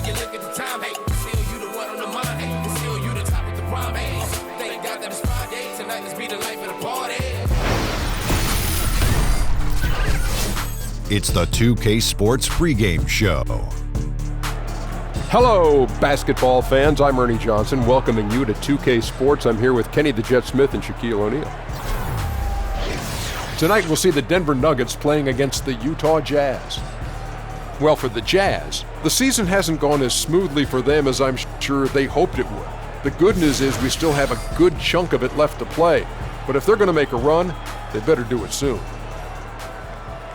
when you look at the time, hey, still you the one on the mind, hey, still you the top of the prime, hey. Thank God that it's Friday, tonight let's be the life of the party. It's the 2K Sports pregame show. Hello, basketball fans. I'm Ernie Johnson, welcoming you to 2K Sports. I'm here with Kenny the Jet Smith and Shaquille O'Neal. Tonight we'll see the Denver Nuggets playing against the Utah Jazz. Well, for the Jazz, the season hasn't gone as smoothly for them as I'm sure they hoped it would. The good news is we still have a good chunk of it left to play. But if they're going to make a run, they better do it soon.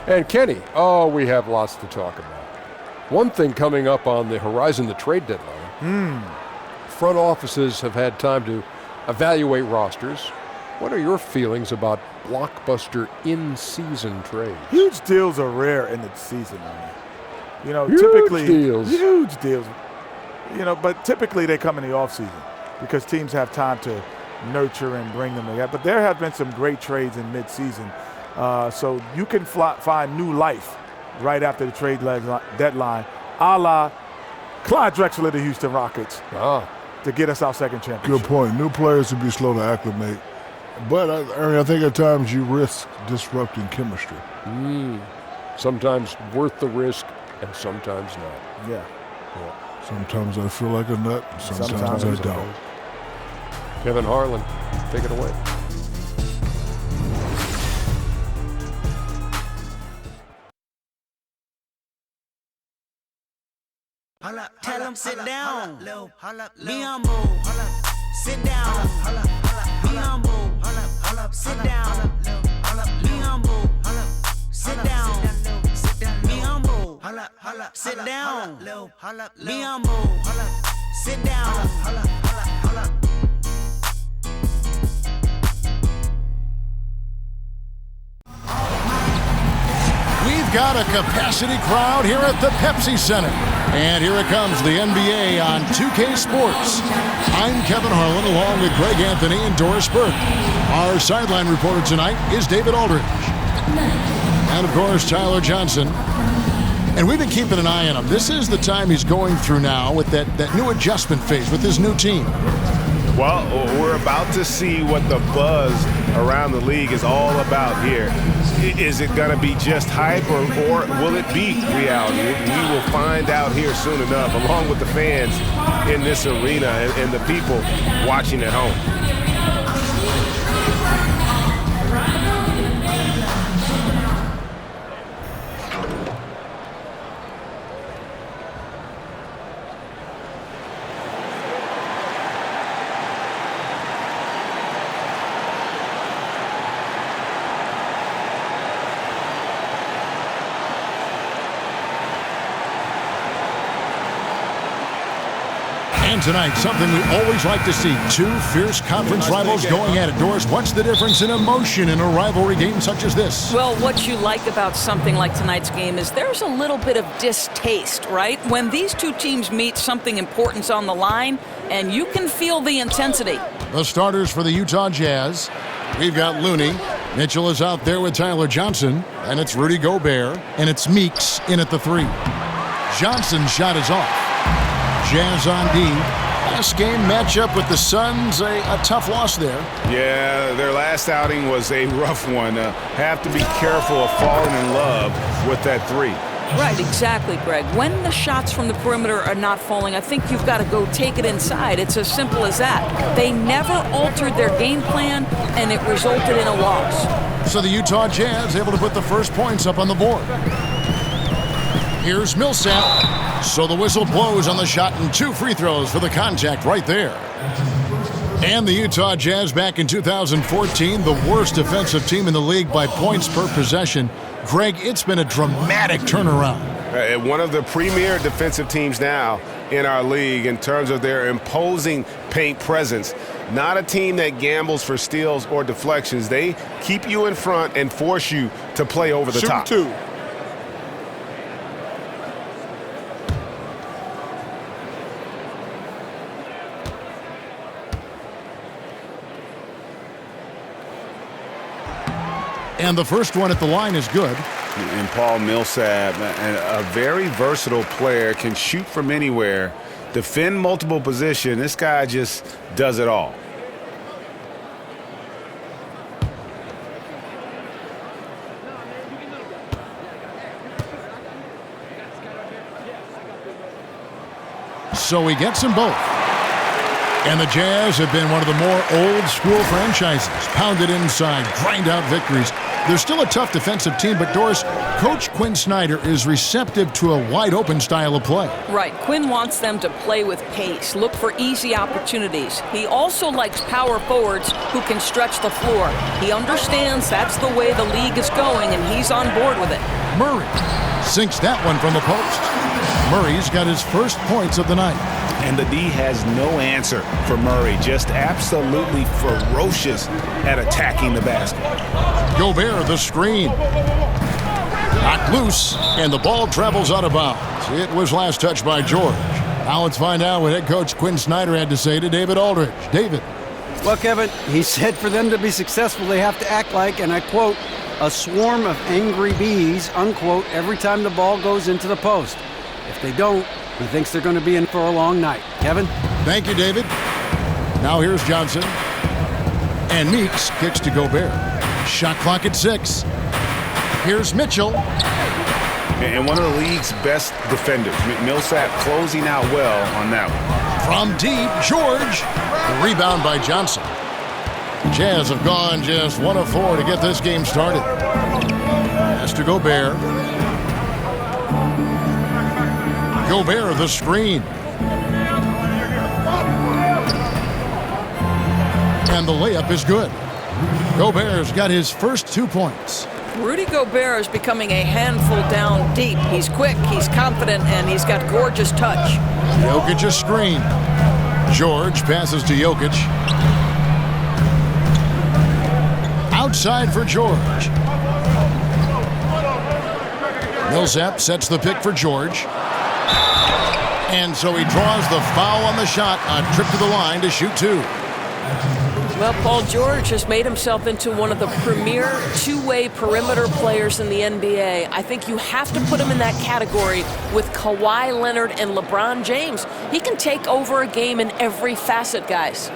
And Kenny, we have lots to talk about. One thing coming up on the horizon, the trade deadline. Front offices have had time to evaluate rosters. What are your feelings about blockbuster in-season trades? Huge deals are rare in the season, Ernie. You know, Huge typically deals. huge deals. You know, but typically they come in the offseason because teams have time to nurture and bring them together. But there have been some great trades in mid-season, so you can find new life right after the trade deadline, a la Clyde Drexler of the Houston Rockets, to get us our second championship. Good point. New players would be slow to acclimate. But, Ernie, I think at times you risk disrupting chemistry. Sometimes worth the risk and sometimes not. Yeah. Sometimes I feel like a nut, sometimes I don't. Kevin Harlan, take it away. Tell him sit down. Be humble. Sit down. Be humble. Sit down. Be humble. Sit down. Be humble. Sit down. Be humble. Sit down. We've got a capacity crowd here at the Pepsi Center. And here it comes, the NBA on 2K Sports. I'm Kevin Harlan along with Greg Anthony and Doris Burke. Our sideline reporter tonight is David Aldridge. And of course, Tyler Johnson. And we've been keeping an eye on him. This is the time he's going through now with that new adjustment phase with his new team. Well, we're about to see what the buzz around the league is all about here. Is it going to be just hype or will it be reality? We will find out here soon enough, along with the fans in this arena and the people watching at home. And tonight, something we always like to see, two fierce conference rivals going at it. Doris, what's the difference in emotion in a rivalry game such as this? Well, what you like about something like tonight's game is there's a little bit of distaste, right? When these two teams meet, something important's on the line, and you can feel the intensity. The starters for the Utah Jazz. We've got Looney. Mitchell is out there with Tyler Johnson, and it's Rudy Gobert, and it's Meeks in at the three. Johnson's shot is off. Jazz on D. Last game matchup with the Suns, a tough loss there. Yeah, their last outing was a rough one. Have to be careful of falling in love with that three. Right, exactly, Greg. When the shots from the perimeter are not falling, I think you've got to go take it inside. It's as simple as that. They never altered their game plan, and it resulted in a loss. So the Utah Jazz able to put the first points up on the board. Here's Millsap. So the whistle blows on the shot and two free throws for the contact right there. And the Utah Jazz back in 2014, the worst defensive team in the league by points per possession. Greg, it's been a dramatic turnaround. One of the premier defensive teams now in our league in terms of their imposing paint presence. Not a team that gambles for steals or deflections. They keep you in front and force you to play over the top. Shoot two. And the first one at the line is good. And Paul Millsap, a very versatile player, can shoot from anywhere, defend multiple positions. This guy just does it all. So he gets them both. And the Jazz have been one of the more old-school franchises. Pounded inside, grind out victories. They're still a tough defensive team, but Doris, Coach Quinn Snyder is receptive to a wide-open style of play. Right. Quinn wants them to play with pace, look for easy opportunities. He also likes power forwards who can stretch the floor. He understands that's the way the league is going, and he's on board with it. Murray sinks that one from the post. Murray's got his first points of the night. And the D has no answer for Murray. Just absolutely ferocious at attacking the basket. Gobert, the screen. Knocked loose, and the ball travels out of bounds. It was last touched by George. Now let's find out what head coach Quinn Snyder had to say to David Aldridge. David. Well, Kevin, he said for them to be successful, they have to act like, and I quote, a swarm of angry bees, unquote, every time the ball goes into the post. If they don't, he thinks they're going to be in for a long night. Kevin? Thank you, David. Now here's Johnson. And Meeks kicks to Gobert. Shot clock at 6. Here's Mitchell. And one of the league's best defenders. Millsap closing out well on that one. From deep, George. The rebound by Johnson. Jazz have gone just 1 of 4 to get this game started. Pass to Gobert. Gobert, the screen. And the layup is good. Gobert's got his first 2 points. Rudy Gobert is becoming a handful down deep. He's quick, he's confident, and he's got gorgeous touch. Jokic a screen. George passes to Jokic. Outside for George. Millsap sets the pick for George. And so he draws the foul on the shot, a trip to the line to shoot 2. Well, Paul George has made himself into one of the premier two-way perimeter players in the NBA. I think you have to put him in that category with Kawhi Leonard and LeBron James. He can take over a game in every facet, guys.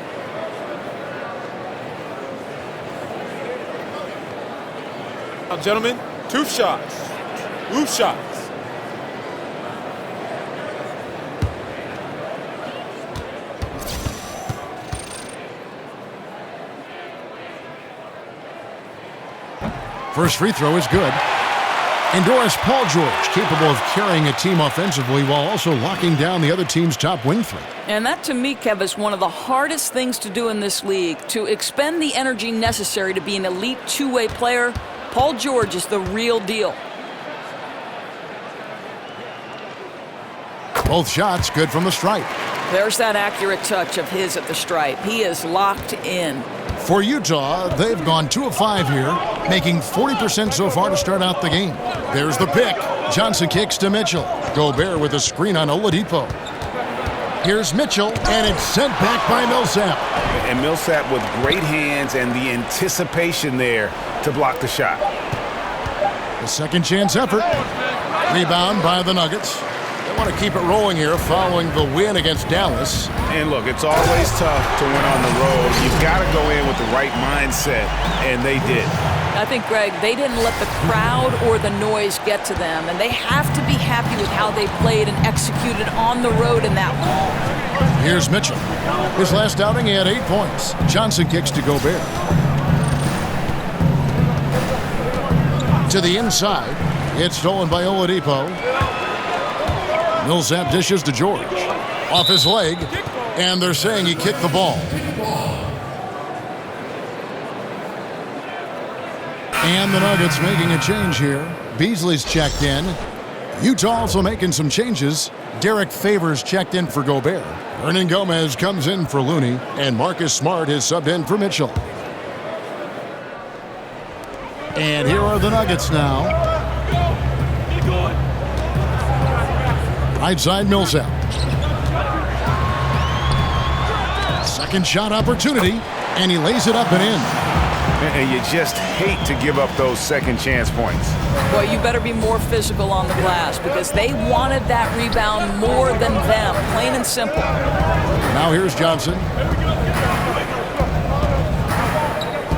Now, gentlemen, 2 shots. 2 shots. First free throw is good. And Doris, Paul George, capable of carrying a team offensively while also locking down the other team's top wing threat. And that, to me, Kev, is one of the hardest things to do in this league. To expend the energy necessary to be an elite two-way player, Paul George is the real deal. Both shots good from the stripe. There's that accurate touch of his at the stripe. He is locked in. For Utah, they've gone 2 of 5 here, making 40% so far to start out the game. There's the pick. Johnson kicks to Mitchell. Gobert with a screen on Oladipo. Here's Mitchell, and it's sent back by Millsap. And Millsap with great hands and the anticipation there to block the shot. The second chance effort. Rebound by the Nuggets. They want to keep it rolling here following the win against Dallas. And look, it's always tough to win on the road. You've got to go in with the right mindset, and they did. I think, Greg, they didn't let the crowd or the noise get to them, and they have to be happy with how they played and executed on the road in that one. Here's Mitchell. His last outing, he had 8 points. Johnson kicks to Gobert. To the inside. It's stolen by Oladipo. Millsap dishes to George. Off his leg, and they're saying he kicked the ball. And the Nuggets making a change here. Beasley's checked in. Utah also making some changes. Derek Favors checked in for Gobert. Hernan Gomez comes in for Looney, and Marcus Smart is subbed in for Mitchell. And here are the Nuggets now. Right side Millsap. Second shot opportunity, and he lays it up and in. and you just hate to give up those second chance points. Well, you better be more physical on the glass because they wanted that rebound more than them, plain and simple. Now here's Johnson.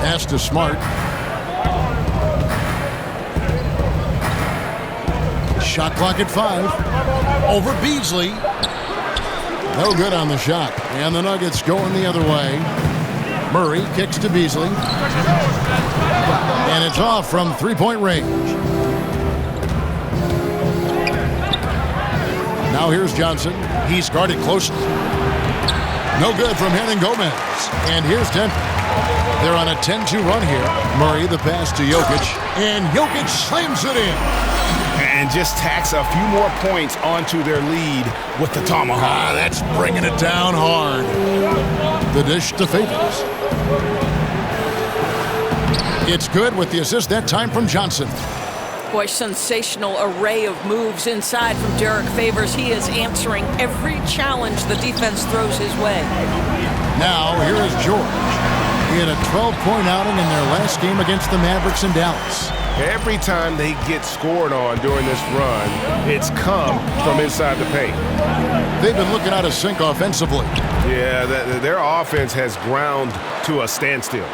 Pass to Smart. Shot clock at 5. Over Beasley. No good on the shot. And the Nuggets going the other way. Murray kicks to Beasley. And it's off from three-point range. Now here's Johnson. He's guarded closely. No good from Hernan Gomez. And here's Denver. They're on a 10-2 run here. Murray, the pass to Jokic. And Jokic slams it in. And just tacks a few more points onto their lead with the tomahawk. That's bringing it down hard. The dish to Favors. It's good with the assist that time from Johnson. Boy, sensational array of moves inside from Derek Favors. He is answering every challenge the defense throws his way. Now, here is George. He had a 12-point outing in their last game against the Mavericks in Dallas. Every time they get scored on during this run, it's come from inside the paint. They've been looking out of sync offensively. Yeah, their offense has ground to a standstill.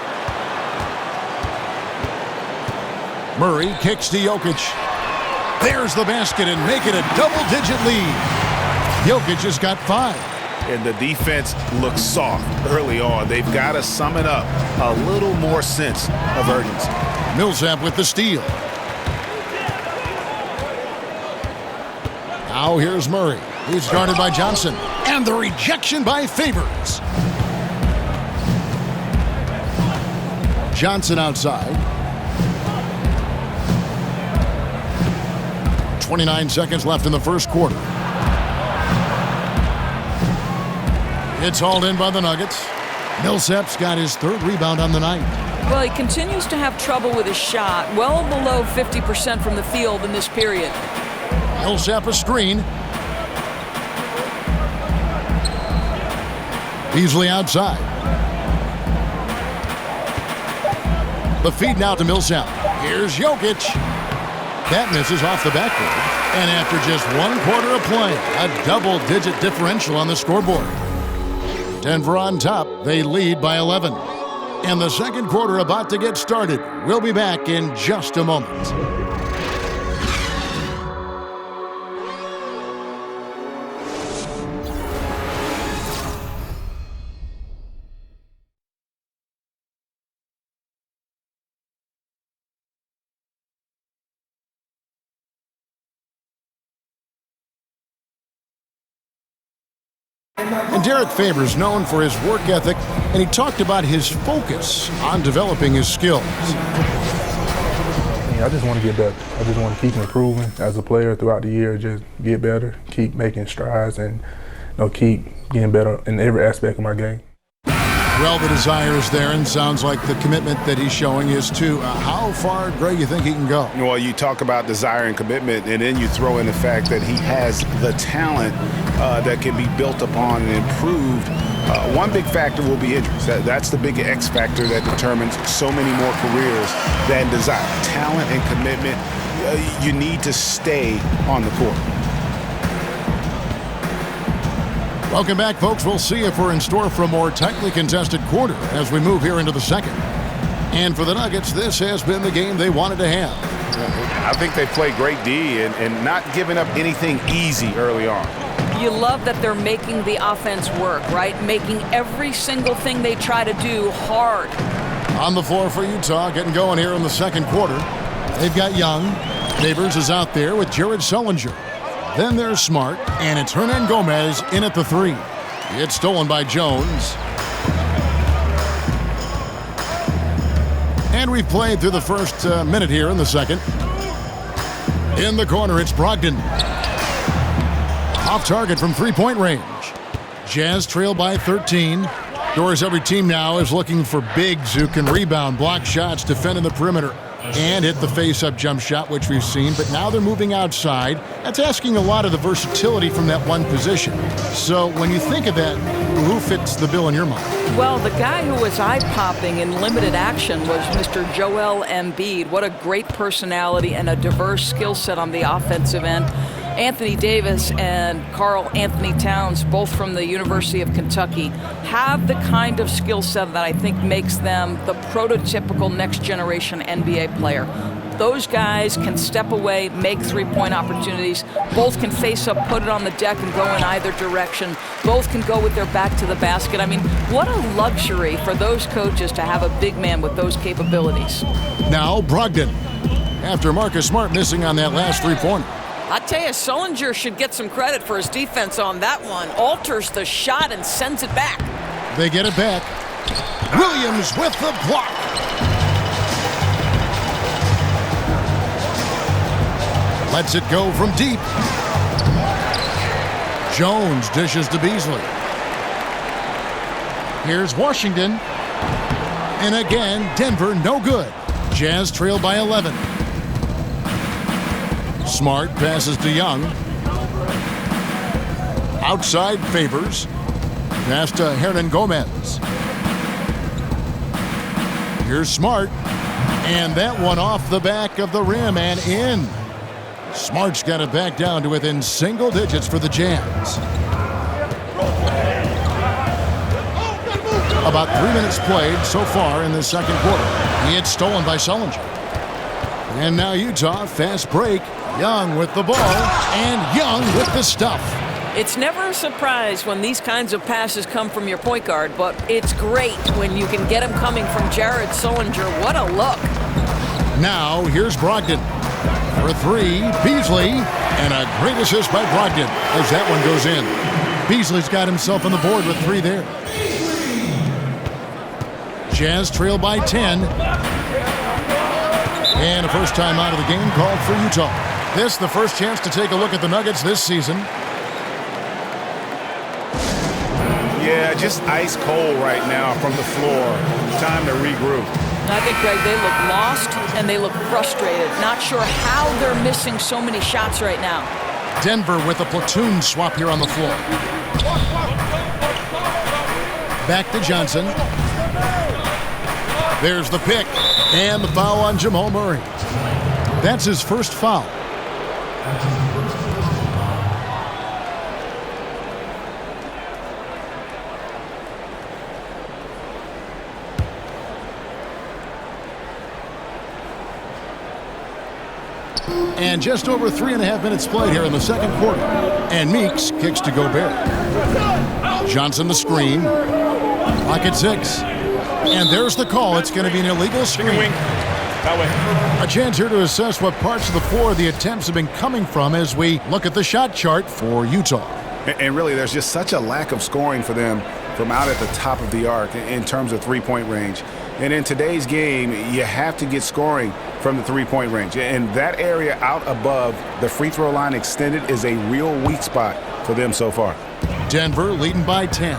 Murray kicks to Jokic. There's the basket and make it a double-digit lead. Jokic has got 5. And the defense looks soft early on. They've got to sum it up a little more sense of urgency. Millsap with the steal. Now here's Murray. He's guarded by Johnson. And the rejection by Favors. Johnson outside. 29 seconds left in the first quarter. It's hauled in by the Nuggets. Millsap's got his 3rd rebound on the night. Well, he continues to have trouble with his shot, well below 50% from the field in this period. Millsap a screen. Beasley outside. The feed now to Millsap. Here's Jokic. That misses off the backboard. And after just 1 quarter of play, a double-digit differential on the scoreboard. Denver on top. They lead by 11. And the second quarter about to get started. We'll be back in just a moment. And Derek Favors, known for his work ethic, and he talked about his focus on developing his skills. I just want to get better. I just want to keep improving as a player throughout the year, just get better, keep making strides, and keep getting better in every aspect of my game. Well, the desire is there, and sounds like the commitment that he's showing is too. How far, Greg, you think he can go? Well, you talk about desire and commitment, and then you throw in the fact that he has the talent that can be built upon and improved. One big factor will be injuries. That's the big X factor that determines so many more careers than desire. Talent and commitment, you need to stay on the court. Welcome back, folks. We'll see if we're in store for a more tightly contested quarter as we move here into the second. And for the Nuggets, this has been the game they wanted to have. I think they played great D and not giving up anything easy early on. You love that they're making the offense work, right? Making every single thing they try to do hard. On the floor for Utah, getting going here in the second quarter. They've got Young. Favors is out there with Jared Sullinger. Then there's Smart, and it's Hernan Gomez in at the 3. It's stolen by Jones. And we've played through the first minute here in the second. In the corner, it's Brogdon. Off target from three-point range. Jazz trail by 13. Doors every team now is looking for bigs who can rebound, block shots, defend in the perimeter. and hit the face-up jump shot, which we've seen, but now they're moving outside. That's asking a lot of the versatility from that one position. So when you think of that, who fits the bill in your mind? Well, the guy who was eye-popping in limited action was Mr. Joel Embiid. What a great personality and a diverse skill set on the offensive end. Anthony Davis and Karl Anthony Towns, both from the University of Kentucky, have the kind of skill set that I think makes them the prototypical next-generation NBA player. Those guys can step away, make three-point opportunities. Both can face up, put it on the deck, and go in either direction. Both can go with their back to the basket. I mean, what a luxury for those coaches to have a big man with those capabilities. Now Brogdon, after Marcus Smart missing on that last three-pointer. I tell you, Sullinger should get some credit for his defense on that one. Alters the shot and sends it back. They get it back. Williams with the block. Lets it go from deep. Jones dishes to Beasley. Here's Washington. And again, Denver no good. Jazz trail by 11. Smart passes to Young. Outside Favors. Pass to Hernan Gomez. Here's Smart. And that one off the back of the rim and in. Smart's got it back down to within single digits for the Jazz. About 3 minutes played so far in the second quarter. It's stolen by Sullinger. And now Utah, fast break. Young with the ball, and Young with the stuff. It's never a surprise when these kinds of passes come from your point guard, but it's great when you can get them coming from Jared Sullinger. What a look. Now, here's Brogdon. For three, Beasley, and a great assist by Brogdon as that one goes in. Beasley's got himself on the board with three there. Jazz trail by 10. And a first time out of the game called for Utah. This the first chance to take a look at the Nuggets this season. Yeah, just ice cold right now from the floor. Time to regroup. I think, Greg, they look lost and they look frustrated. Not sure how they're missing so many shots right now. Denver with a platoon swap here on the floor. Back to Johnson. There's the pick and the foul on Jamal Murray. That's his first foul. And just over 3.5 minutes played here in the second quarter. And Meeks kicks to Gobert. Johnson the screen. Clock at 6. And there's the call. It's going to be an illegal screen. That way. A chance here to assess what parts of the floor the attempts have been coming from as we look at the shot chart for Utah. And really, there's just such a lack of scoring for them from out at the top of the arc in terms of three-point range. And in today's game, you have to get scoring from the three-point range. And that area out above the free throw line extended is a real weak spot for them so far. Denver leading by 10.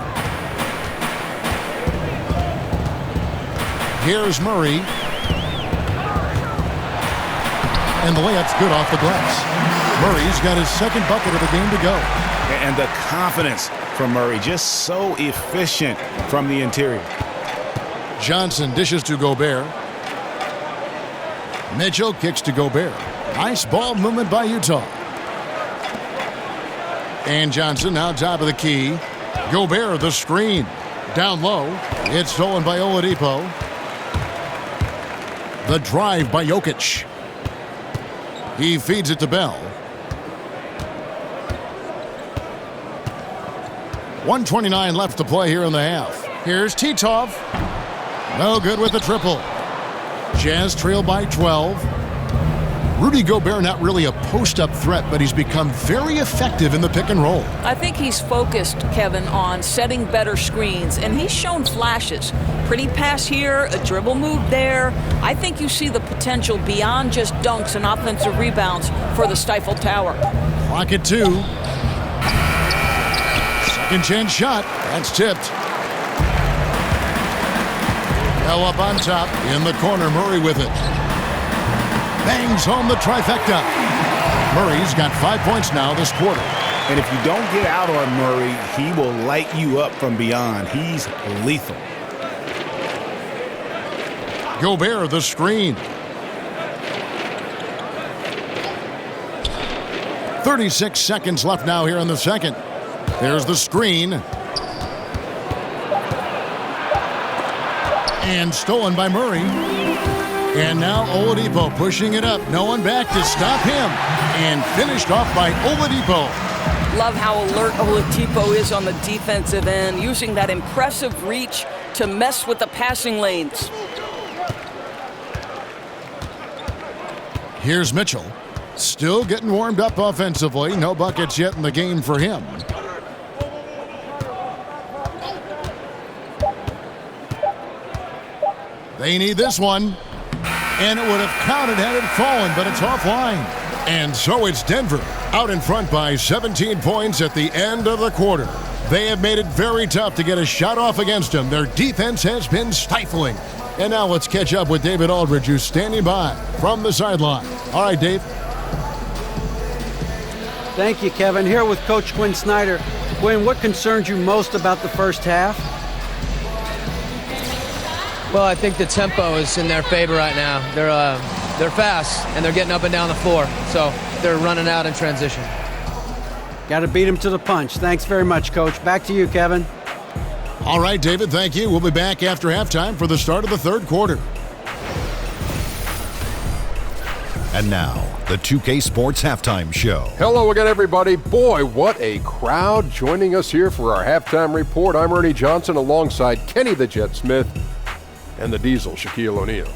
Here's Murray. And the layup's good off the glass. Murray's got his second bucket of the game to go. And the confidence from Murray, just so efficient from the interior. Johnson dishes to Gobert. Mitchell kicks to Gobert. Nice ball movement by Utah. And Johnson now top of the key. Gobert the screen. Down low. It's stolen by Oladipo. The drive by Jokic. He feeds it to Bell. 1:29 left to play here in the half. Here's Titov. No good with the triple. Jazz trail by 12. Rudy Gobert not really a post-up threat, but he's become very effective in the pick and roll. I think he's focused, Kevin, on setting better screens, and he's shown flashes. Pretty pass here, a dribble move there. I think you see the potential beyond just dunks and offensive rebounds for the Stifle Tower. Clock at 2. Second chance shot. That's tipped. Bell up on top. In the corner, Murray with it. Bangs home the trifecta. Murray's got 5 points now this quarter. And if you don't get out on Murray, he will light you up from beyond. He's lethal. Gobert the screen. 36 seconds left now here in the second. There's the screen. And stolen by Murray. And now Oladipo pushing it up. No one back to stop him. And finished off by Oladipo. Love how alert Oladipo is on the defensive end, using that impressive reach to mess with the passing lanes. Here's Mitchell. Still getting warmed up offensively. No buckets yet in the game for him. They need this one. And it would have counted had it fallen, but it's offline. And so it's Denver out in front by 17 points at the end of the quarter. They have made it very tough to get a shot off against them. Their defense has been stifling. And now let's catch up with David Aldridge, who's standing by from the sideline. All right, Dave. Thank you, Kevin. Here with Coach Quinn Snyder. Quinn, what concerns you most about the first half? Well, I think the tempo is in their favor right now. They're fast, and they're getting up and down the floor, so they're running out in transition. Got to beat them to the punch. Thanks very much, Coach. Back to you, Kevin. All right, David, thank you. We'll be back after halftime for the start of the third quarter. And now, the 2K Sports Halftime Show. Hello again, everybody. Boy, what a crowd joining us here for our halftime report. I'm Ernie Johnson alongside Kenny the Jet Smith and the Diesel, Shaquille O'Neal.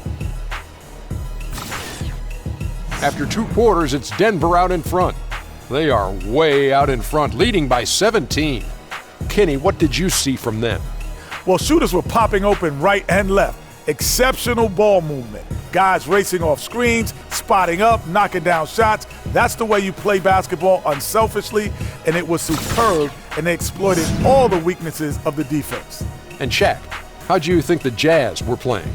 After 2 quarters, it's Denver out in front. They are way out in front, leading by 17. Kenny, what did you see from them? Well, shooters were popping open right and left. Exceptional ball movement. Guys racing off screens, spotting up, knocking down shots. That's the way you play basketball unselfishly, and it was superb, and they exploited all the weaknesses of the defense. And Shaq, how do you think the Jazz were playing?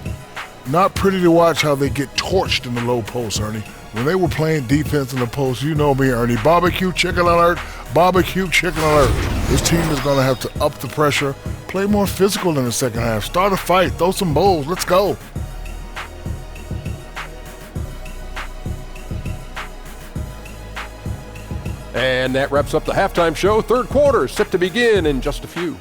Not pretty to watch how they get torched in the low post, Ernie. When they were playing defense in the post, you know me, Ernie. Barbecue chicken alert, barbecue chicken alert. This team is going to have to up the pressure, play more physical in the second half, start a fight, throw some bowls, let's go. And that wraps up the halftime show. Third quarter set to begin in just a few.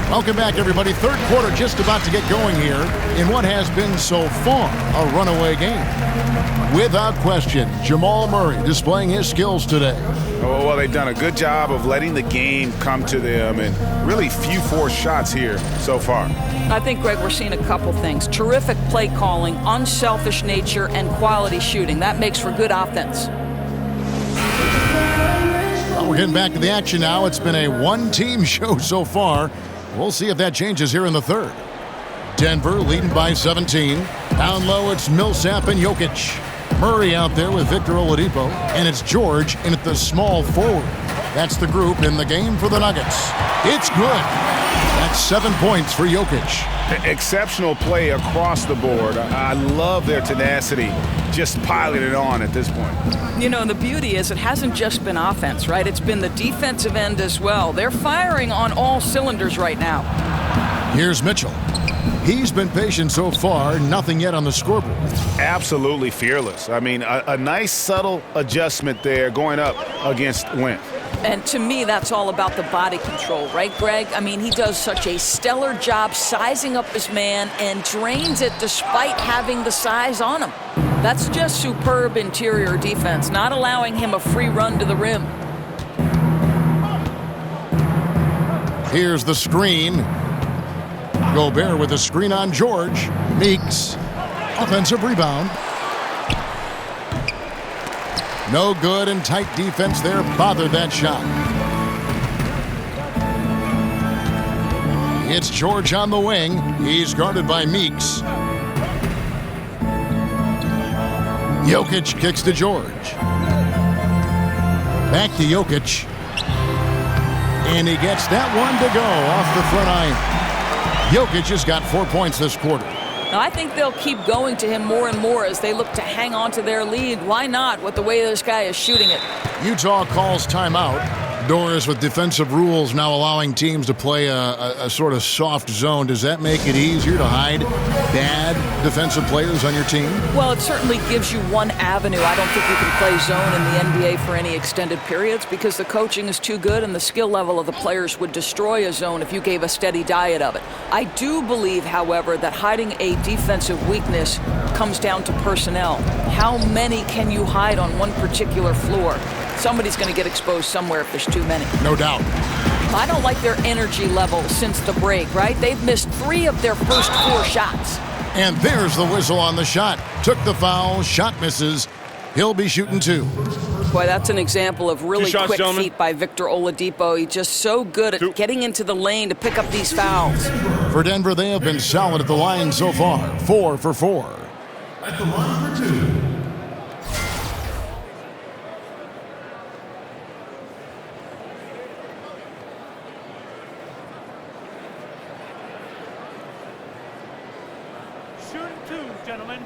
Welcome back, everybody. Third quarter just about to get going here in what has been so far a runaway game. Without question, Jamal Murray displaying his skills today. Oh, well, they've done a good job of letting the game come to them, and really few forced shots here so far. I think, Greg, we're seeing a couple things. Terrific play calling, unselfish nature, and quality shooting. That makes for good offense. Well, we're getting back to the action now. It's been a one-team show so far. We'll see if that changes here in the third. Denver leading by 17. Down low, it's Millsap and Jokic. Murray out there with Victor Oladipo. And it's George in at the small forward. That's the group in the game for the Nuggets. It's good. That's 7 points for Jokic. Exceptional play across the board. I love their tenacity. Just piling it on at this point. You know, the beauty is it hasn't just been offense, right? It's been the defensive end as well. They're firing on all cylinders right now. Here's Mitchell. He's been patient so far, nothing yet on the scoreboard. Absolutely fearless. I mean, a nice subtle adjustment there going up against length. And to me, that's all about the body control, right, Greg? I mean, he does such a stellar job sizing up his man and drains it despite having the size on him. That's just superb interior defense, not allowing him a free run to the rim. Here's the screen. Gobert with the screen on George. Meeks. Offensive rebound. No good, and tight defense there bothered that shot. It's George on the wing. He's guarded by Meeks. Jokic kicks to George. Back to Jokic. And he gets that one to go off the front iron. Jokic has got 4 points this quarter. Now, I think they'll keep going to him more and more as they look to hang on to their lead. Why not with the way this guy is shooting it? Utah calls timeout. Doris, with defensive rules now allowing teams to play a sort of soft zone, does that make it easier to hide bad defensive players on your team? Well, it certainly gives you one avenue. I don't think you can play zone in the NBA for any extended periods because the coaching is too good and the skill level of the players would destroy a zone if you gave a steady diet of it. I do believe, however, that hiding a defensive weakness comes down to personnel. How many can you hide on one particular floor? Somebody's going to get exposed somewhere if there's too many. No doubt. I don't like their energy level since the break, right? They've missed 3 of their first 4 shots. And there's the whistle on the shot. Took the foul, shot misses. He'll be shooting 2. Boy, that's an example of really shots, quick gentlemen. feet by Victor Oladipo. He's just so good at getting into the lane to pick up these fouls. For Denver, they have been solid at the line so far. 4 for 4. At the line for 2. Gentlemen.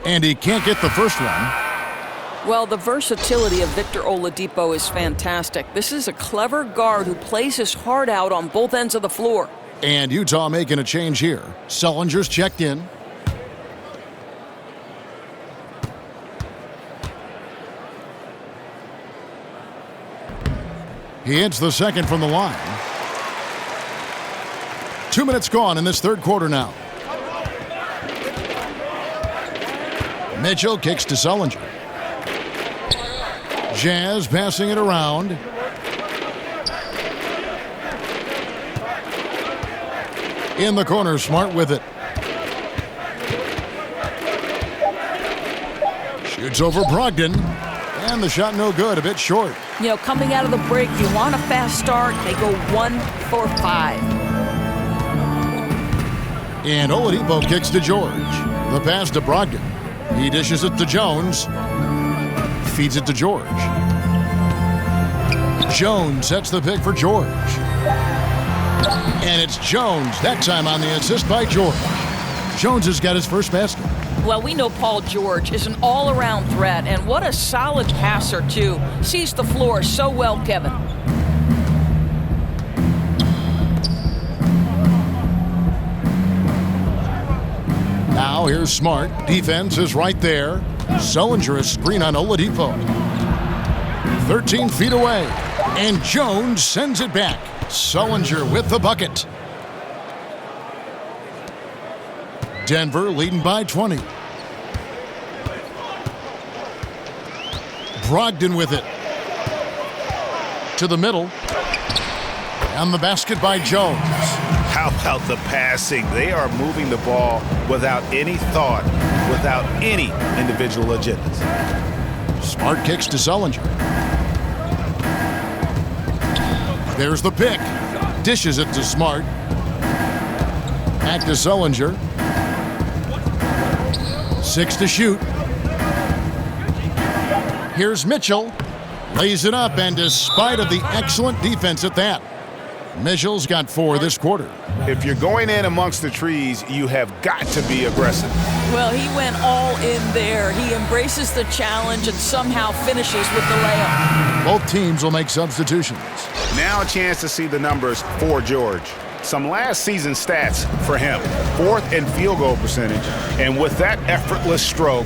And he can't get the first one. Well, the versatility of Victor Oladipo is fantastic. This is a clever guard who plays his heart out on both ends of the floor. And Utah making a change here. Sullinger's checked in. He hits the second from the line. 2 minutes gone in this third quarter now. Mitchell kicks to Sullinger. Jazz passing it around. In the corner, Smart with it. Shoots over Brogdon. And the shot no good, a bit short. You know, coming out of the break, you want a fast start. They go 1 for 5. And Oladipo kicks to George. The pass to Brogdon. He dishes it to Jones. Feeds it to George. Jones sets the pick for George. And it's Jones, that time on the assist by George. Jones has got his first basket. Well, we know Paul George is an all-around threat, and what a solid passer, too. Sees the floor so well, Kevin. Now here's Smart. Defense is right there. Sullinger a screen on Oladipo. 13 feet away. And Jones sends it back. Sullinger with the bucket. Denver leading by 20. Brogdon with it. To the middle. And the basket by Jones. How about the passing? They are moving the ball without any thought, without any individual agendas. Smart kicks to Sullinger. There's the pick. Dishes it to Smart. Back to Sullinger. 6 to shoot. Here's Mitchell. Lays it up, and despite of the excellent defense at that, Mitchell's got 4 this quarter. If you're going in amongst the trees, you have got to be aggressive. Well, he went all in there. He embraces the challenge and somehow finishes with the layup. Both teams will make substitutions. Now a chance to see the numbers for George. Some last season stats for him. 4th in field goal percentage. And with that effortless stroke,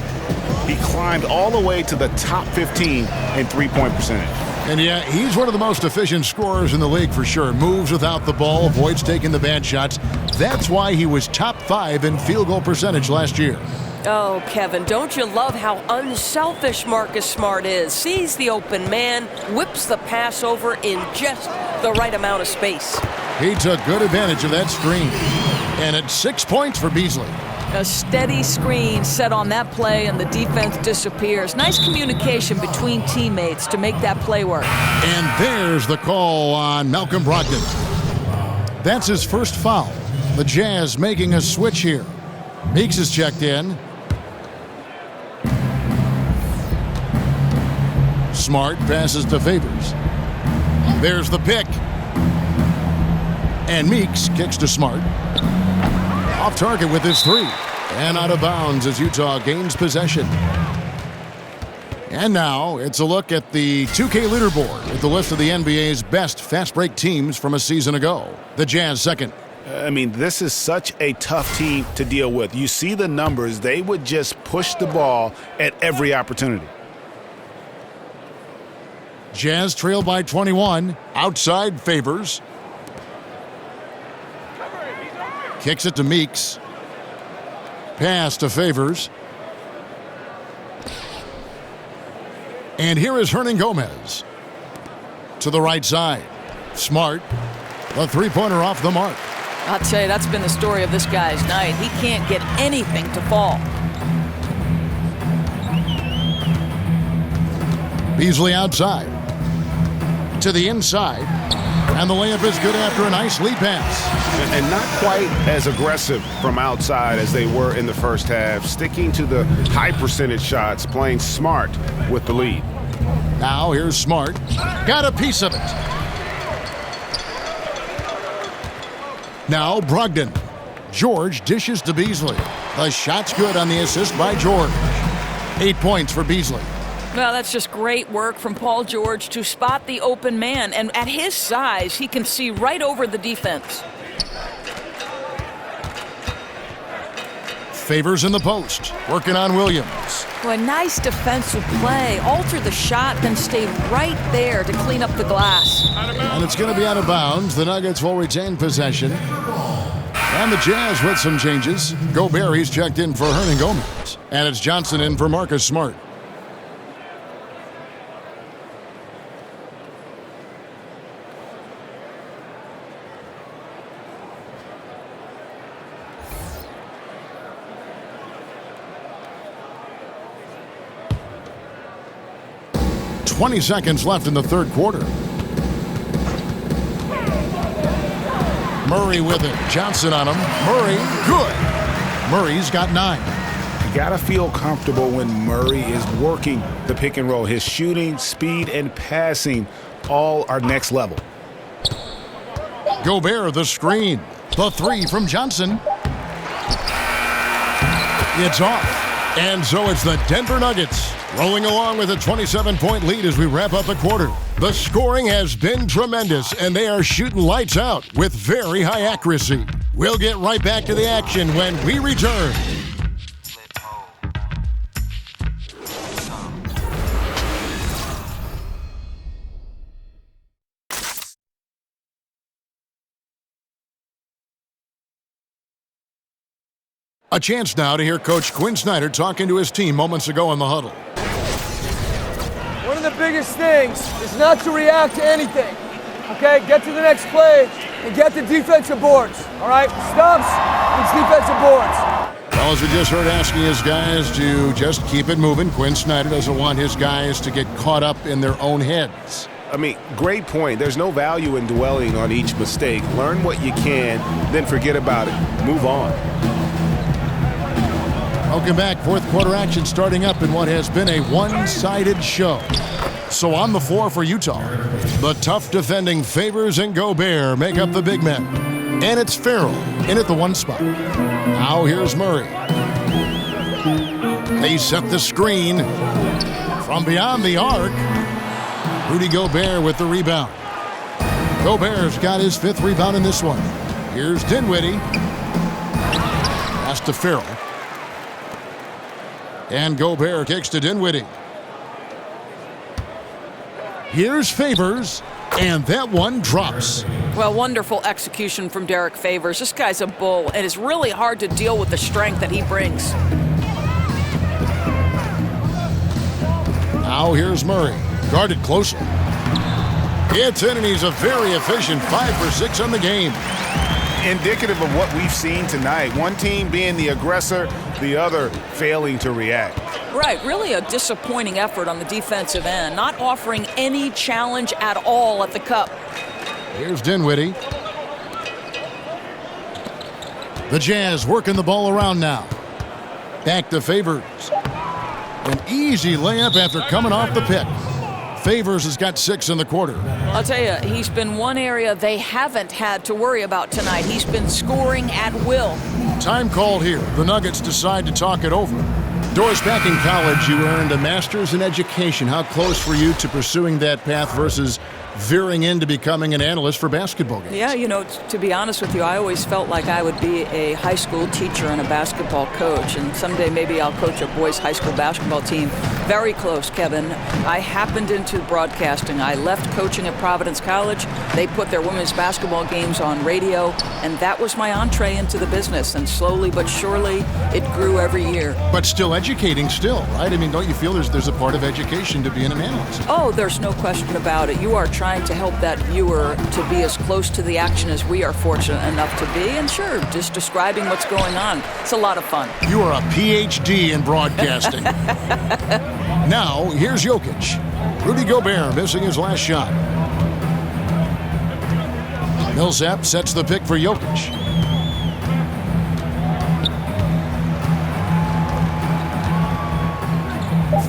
he climbed all the way to the top 15 in three-point percentage. And yeah, he's one of the most efficient scorers in the league for sure. Moves without the ball, avoids taking the bad shots. That's why he was top 5 in field goal percentage last year. Oh, Kevin, don't you love how unselfish Marcus Smart is? Sees the open man, whips the pass over in just the right amount of space. He took good advantage of that screen. And it's 6 points for Beasley. A steady screen set on that play, and the defense disappears. Nice communication between teammates to make that play work. And there's the call on Malcolm Brogdon. That's his first foul. The Jazz making a switch here. Meeks is checked in. Smart passes to Favors. There's the pick. And Meeks kicks to Smart. Off target with his three. And out of bounds as Utah gains possession. And now it's a look at the 2K leaderboard with the list of the NBA's best fast break teams from a season ago. The Jazz second. I mean, this is such a tough team to deal with. You see the numbers. They would just push the ball at every opportunity. Jazz trail by 21. Outside Favors. Kicks it to Meeks. Pass to Favors. And here is Hernan Gomez. To the right side. Smart. The three-pointer off the mark. I'll tell you, that's been the story of this guy's night. He can't get anything to fall. Beasley outside. To the inside. And the layup is good after a nice lead pass. And not quite as aggressive from outside as they were in the first half. Sticking to the high percentage shots, playing smart with the lead. Now here's Smart. Got a piece of it. Now Brogdon. George dishes to Beasley. The shot's good on the assist by George. 8 points for Beasley. Well, that's just great work from Paul George to spot the open man. And at his size, he can see right over the defense. Favors in the post. Working on Williams. Well, a nice defensive play. Alter the shot, then stayed right there to clean up the glass. And it's going to be out of bounds. The Nuggets will retain possession. And the Jazz with some changes. Gobert, he's checked in for Hernan Gomez. And it's Johnson in for Marcus Smart. .20 seconds left in the third quarter. Murray with it. Johnson on him. Murray, good. Murray's got 9. You got to feel comfortable when Murray is working the pick and roll. His shooting, speed, and passing all are next level. Gobert, the screen. The three from Johnson. It's off. And so it's the Denver Nuggets rolling along with a 27-point lead as we wrap up the quarter. The scoring has been tremendous, and they are shooting lights out with very high accuracy. We'll get right back to the action when we return. A chance now to hear Coach Quinn Snyder talking to his team moments ago in the huddle. One of the biggest things is not to react to anything. Okay, get to the next play and get the defensive boards. All right, Stubbs needs defensive boards. Well, as we just heard asking his guys to just keep it moving, Quinn Snyder doesn't want his guys to get caught up in their own heads. I mean, great point. There's no value in dwelling on each mistake. Learn what you can, then forget about it. Move on. Welcome back. Fourth quarter action starting up in what has been a one-sided show. So on the floor for Utah, the tough defending Favors and Gobert make up the big men. And it's Farrell in at the one spot. Now here's Murray. They set the screen from beyond the arc. Rudy Gobert with the rebound. Gobert's got his 5th rebound in this one. Here's Dinwiddie. Pass to Farrell. And Gobert kicks to Dinwiddie. Here's Favors, and that one drops. Well, wonderful execution from Derek Favors. This guy's a bull, and it's really hard to deal with the strength that he brings. Now here's Murray, guarded closely. It's in, and he's a very efficient 5 for 6 on the game. Indicative of what we've seen tonight. One team being the aggressor, the other failing to react. Right, really a disappointing effort on the defensive end, not offering any challenge at all at the cup. Here's Dinwiddie. The Jazz working the ball around now. Back to Favors. An easy layup after coming off the pick. Favors has got 6 in the quarter. I'll tell you, he's been one area they haven't had to worry about tonight. He's been scoring at will. Time called here. The Nuggets decide to talk it over. Doris, back in college, you earned a master's in education. How close were you to pursuing that path versus veering into becoming an analyst for basketball games? Yeah, you know, to be honest with you, I always felt like I would be a high school teacher and a basketball coach, and someday maybe I'll coach a boys' high school basketball team. Very close, Kevin. I happened into broadcasting. I left coaching at Providence College. They put their women's basketball games on radio, and that was my entree into the business, and slowly but surely, it grew every year. But still educating still, right? I mean, don't you feel there's a part of education to being an analyst? Oh, there's no question about it. You are trying to help that viewer to be as close to the action as we are fortunate enough to be, and sure, just describing what's going on. It's a lot of fun. You are a PhD in broadcasting. Now, here's Jokic. Rudy Gobert missing his last shot. Millsap sets the pick for Jokic.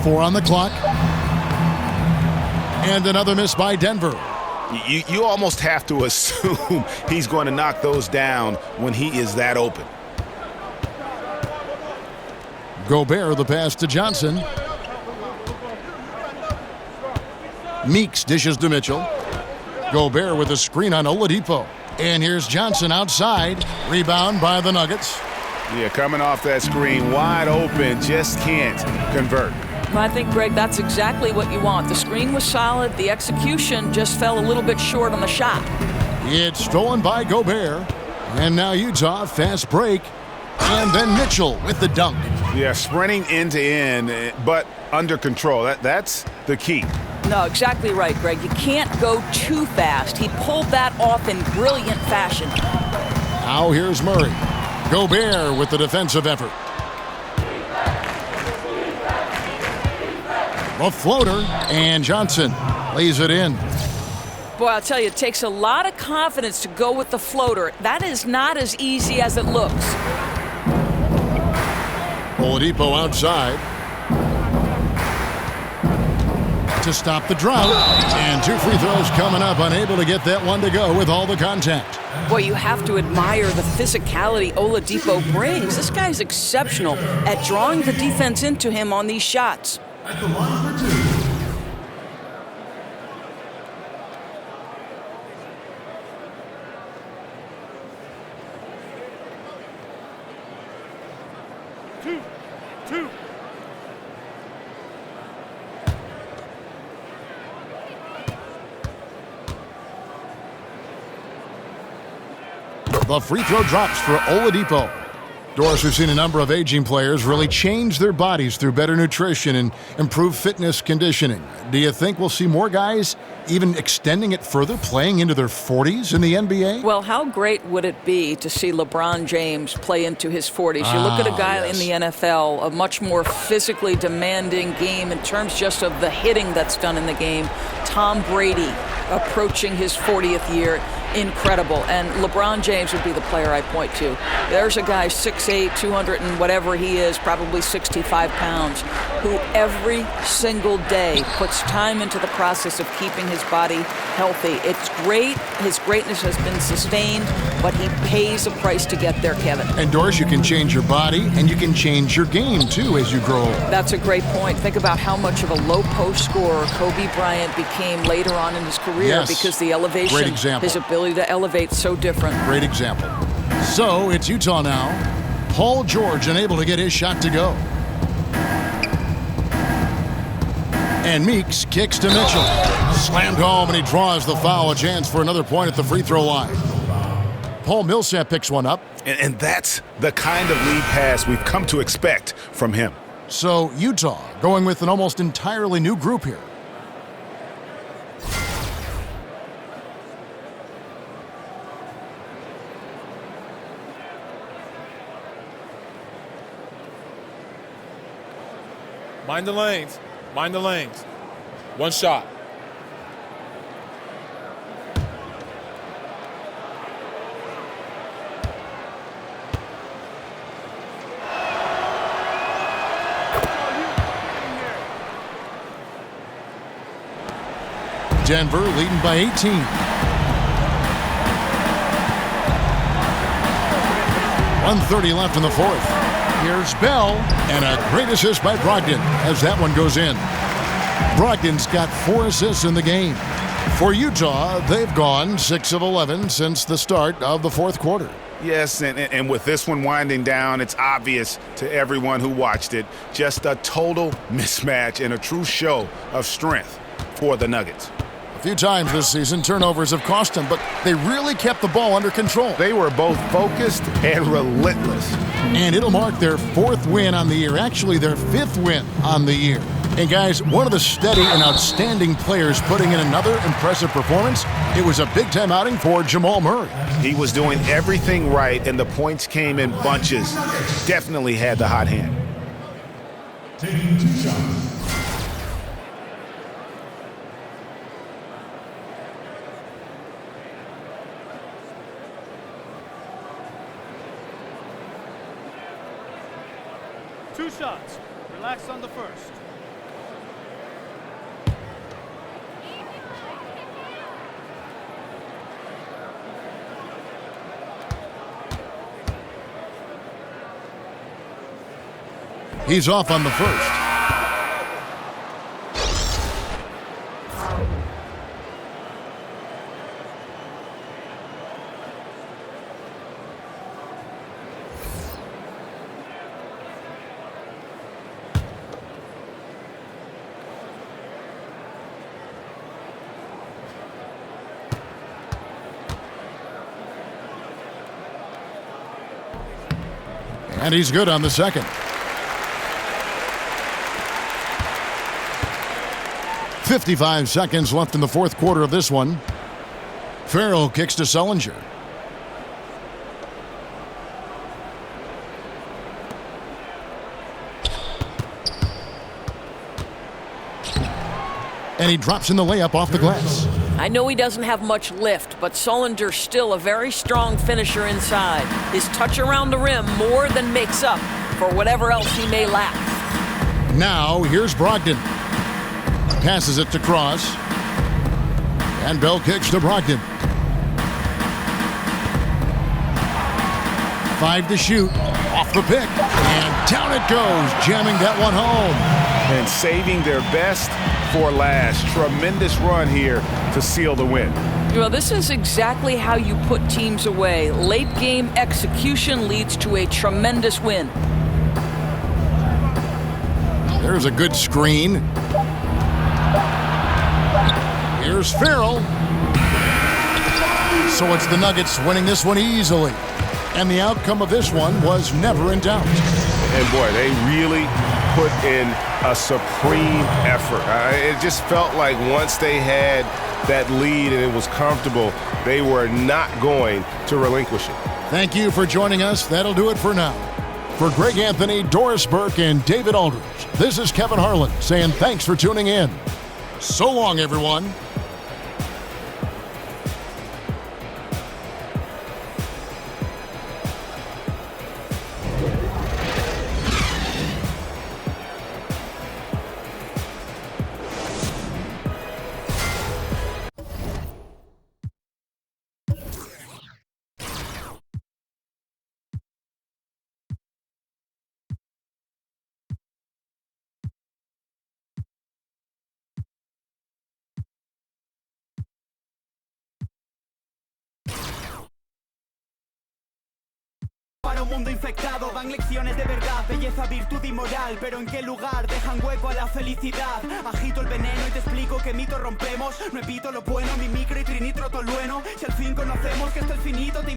Four on the clock. And another miss by Denver. You almost have to assume he's going to knock those down when he is that open. Gobert, the pass to Johnson. Meeks dishes to Mitchell. Gobert with a screen on Oladipo. And here's Johnson outside. Rebound by the Nuggets. Yeah, coming off that screen, wide open, just can't convert. Well, I think, Greg, that's exactly what you want. The screen was solid. The execution just fell a little bit short on the shot. It's stolen by Gobert. And now Utah, fast break. And then Mitchell with the dunk. Yeah, sprinting end to end, but under control. That's the key. No, exactly right, Greg. You can't go too fast. He pulled that off in brilliant fashion. Now here's Murray. Gobert with the defensive effort. A floater, and Johnson lays it in. Boy, I'll tell you, it takes a lot of confidence to go with the floater. That is not as easy as it looks. Oladipo outside to stop the drought. And 2 free throws coming up, unable to get that one to go with all the contact. Boy, you have to admire the physicality Oladipo brings. This guy's exceptional at drawing the defense into him on these shots. At the line for 2. The free throw drops for Oladipo. Doris, we've seen a number of aging players really change their bodies through better nutrition and improved fitness conditioning. Do you think we'll see more guys even extending it further, playing into their 40s in the NBA? Well, how great would it be to see LeBron James play into his 40s? You look at a guy in the NFL, a much more physically demanding game in terms just of the hitting that's done in the game. Tom Brady approaching his 40th year. Incredible. And LeBron James would be the player I point to. There's a guy 6'8", 200 and whatever he is, probably 65 pounds, who every single day puts time into the process of keeping his body healthy. It's great. His greatness has been sustained, but he pays a price to get there, Kevin. And Doris, you can change your body and you can change your game too as you grow older. That's a great point. Think about how much of a low post scorer Kobe Bryant became later on in his career because the elevation, great example. His ability to elevate so different. Great example. So it's Utah now. Paul George unable to get his shot to go. And Meeks kicks to Mitchell. Slammed home and he draws the foul. A chance for another point at the free throw line. Paul Millsap picks one up. And that's the kind of lead pass we've come to expect from him. So Utah going with an almost entirely new group here. Mind the lanes. Mind the lanes. One shot. Denver leading by 18. .130 left in the fourth. Here's Bell, and a great assist by Brogdon as that one goes in. Brogdon's got 4 assists in the game. For Utah, they've gone 6 of 11 since the start of the fourth quarter. Yes, and with this one winding down, it's obvious to everyone who watched it, just a total mismatch and a true show of strength for the Nuggets. A few times this season, turnovers have cost them, but they really kept the ball under control. They were both focused and relentless. And it'll mark their 4th win on the year, actually their 5th win on the year. And guys, one of the steady and outstanding players putting in another impressive performance, it was a big-time outing for Jamal Murray. He was doing everything right, and the points came in bunches. Definitely had the hot hand. Taking 2 shots. Two shots. Relax on the first. He's off on the first. And he's good on the second. 55 seconds left in the fourth quarter of this one. Farrell kicks to Sullinger. And he drops in the layup off the glass. I know he doesn't have much lift, but Sullinger's still a very strong finisher inside. His touch around the rim more than makes up for whatever else he may lack. Now, here's Brogdon. Passes it to Cross. And Bell kicks to Brogdon. 5 to shoot. Off the pick. And down it goes, jamming that one home. And saving their best for last. Tremendous run here to seal the win. Well, this is exactly how you put teams away. Late game execution leads to a tremendous win. There's a good screen. Here's Farrell. So it's the Nuggets winning this one easily. And the outcome of this one was never in doubt. And boy, they really put in a supreme effort. It just felt like once they had that lead and it was comfortable, they were not going to relinquish it. Thank you for joining us. That'll do it for now. For Greg Anthony, Doris Burke, and David Aldridge, this is Kevin Harlan saying thanks for tuning in. So long, everyone. Para un mundo infectado dan lecciones de verdad, belleza, virtud y moral, pero ¿en qué lugar dejan hueco a la felicidad? Agito el veneno y te explico qué mito rompemos. No evito lo bueno, mi micro y trinitro tolueno. Si al fin conocemos que esto es finito, te